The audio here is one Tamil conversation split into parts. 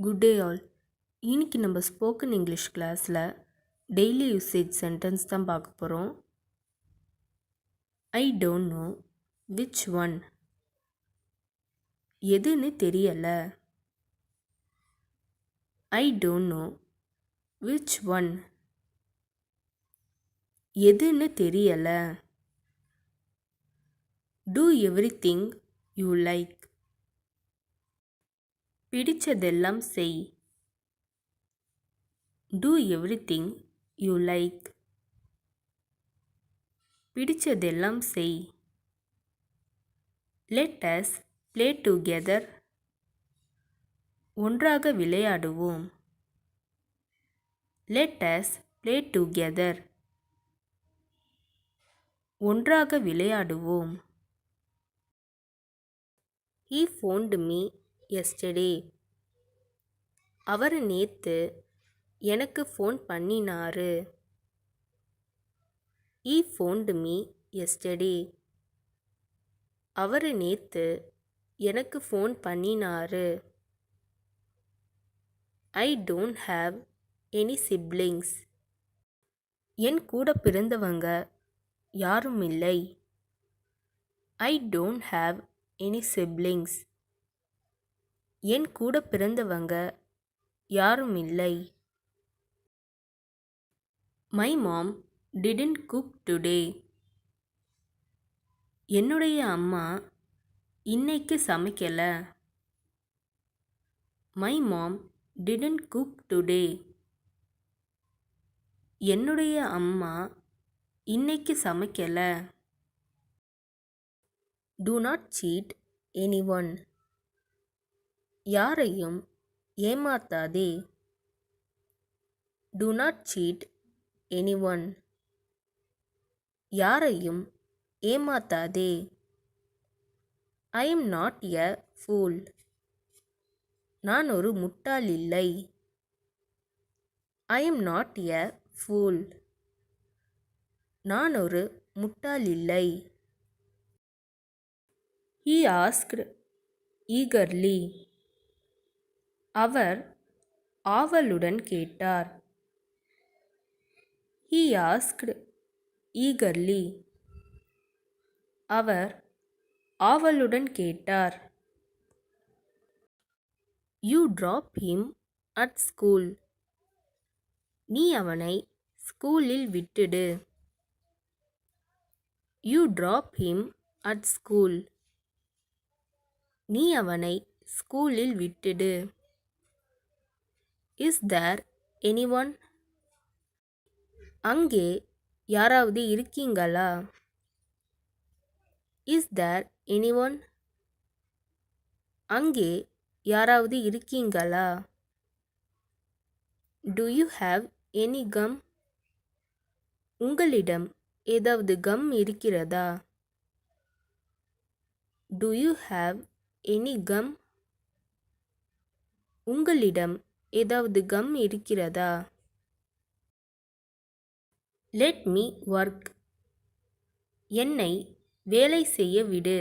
Good day all. இன்னைக்கு நம்ம ஸ்போக்கன் இங்கிலீஷ் கிளாஸில் டெய்லி யூசேஜ் சென்டென்ஸ் தான் பார்க்க போகிறோம். I don't know which one. எதுன்னு தெரியலை. I don't know which one. எதுன்னு தெரியலை. Do everything you like. பிடிச்சதெல்லாம் செய். Do everything you like. பிடிச்சதெல்லாம் செய். Let us play together. ஒன்றாக விளையாடுவோம். Let us play together. ஒன்றாக விளையாடுவோம். He phoned me yesterday. அவர் நேத்து எனக்கு ஃபோன் பண்ணினாரு. He phoned me yesterday. அவர் நேத்து எனக்கு ஃபோன் பண்ணினாரு. I don't have any siblings. என் கூட பிறந்தவங்க யாரும் இல்லை. I don't have any siblings. என் கூட பிறந்தவங்க யாரும் இல்லை. My mom didn't cook today. என்னுடைய அம்மா இன்னைக்கு சமைக்கல. My mom didn't cook today. என்னுடைய அம்மா இன்னைக்கு சமைக்கல. Do not cheat anyone. யாரையும் ஏமாத்தாதே. Do not cheat anyone. யாரையும் ஏமாத்தாதே. I am not a fool. நான் ஒரு முட்டாள் இல்லை. I am not a fool. நான் ஒரு முட்டாள் இல்லை. He asked eagerly. அவர் ஆவலுடன் கேட்டார். He asked eagerly. அவர் ஆவலுடன் கேட்டார். You drop him at school. நீ அவனை ஸ்கூலில் விட்டுடு. You drop him at school. நீ அவனை ஸ்கூலில் விட்டுடு. Is there anyone? அங்கே யாராவது இருக்கீங்களா? Is there anyone? அங்கே யாராவது இருக்கீங்களா? Do you have any gum? உங்களிடம் ஏதாவது கம் இருக்கிறதா? Do you have any gum? உங்களிடம் ஏதாவது கம் இருக்கிறதா? Let me work. என்னை வேலை செய்ய விடு.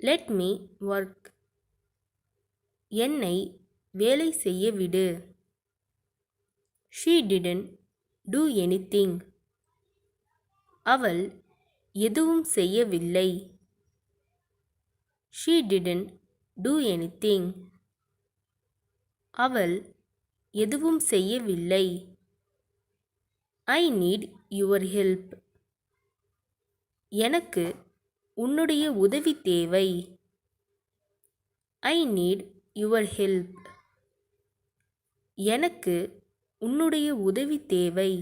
Let me work. என்னை வேலை செய்ய விடு. She didn't do anything. அவள் எதுவும் செய்யவில்லை. She didn't do anything. அவள் எதுவும் செய்யவில்லை. I need your help. எனக்கு உன்னுடைய உதவி தேவை. I need your help. எனக்கு உன்னுடைய உதவி தேவை.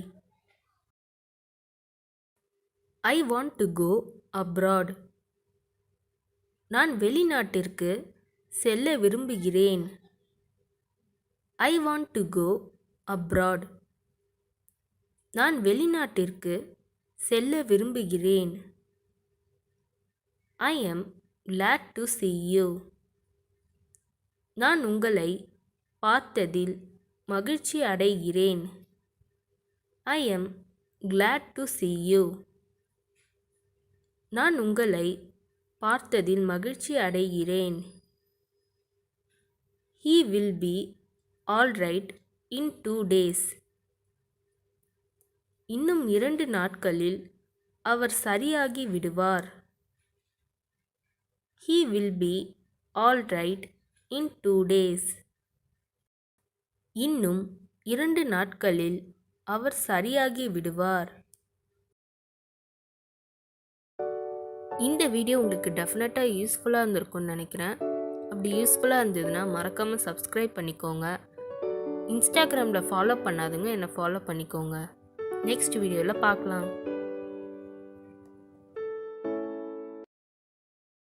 I want to go abroad. நான் வெளிநாட்டிற்கு செல்ல விரும்புகிறேன். I want to go abroad. நான் வெளிநாட்டிற்கு செல்ல விரும்புகிறேன். I am glad to see you. நான் உங்களை பார்த்ததில் மகிழ்ச்சி அடைகிறேன். I am glad to see you. நான் உங்களை பார்த்ததில் மகிழ்ச்சி அடைகிறேன். He will be all right in 2 days. இன்னும் 2 நாட்களில் அவர் சரியாகி விடுவார். He will be all right in 2 days. இன்னும் 2 நாட்களில் அவர் சரியாகி விடுவார். இந்த வீடியோ உங்களுக்கு டெஃபினட்டாக யூஸ்ஃபுல்லாக இருந்திருக்கும்னு நினைக்கிறேன். அப்படி யூஸ்ஃபுல்லாக இருந்ததுன்னா மறக்காமல் சப்ஸ்கிரைப் பண்ணிக்கோங்க. இன்ஸ்டாகிராமில் ஃபாலோ பண்ணாதுங்க என்னை ஃபாலோ பண்ணிக்கோங்க. நெக்ஸ்ட் வீடியோவில் பார்க்கலாம்.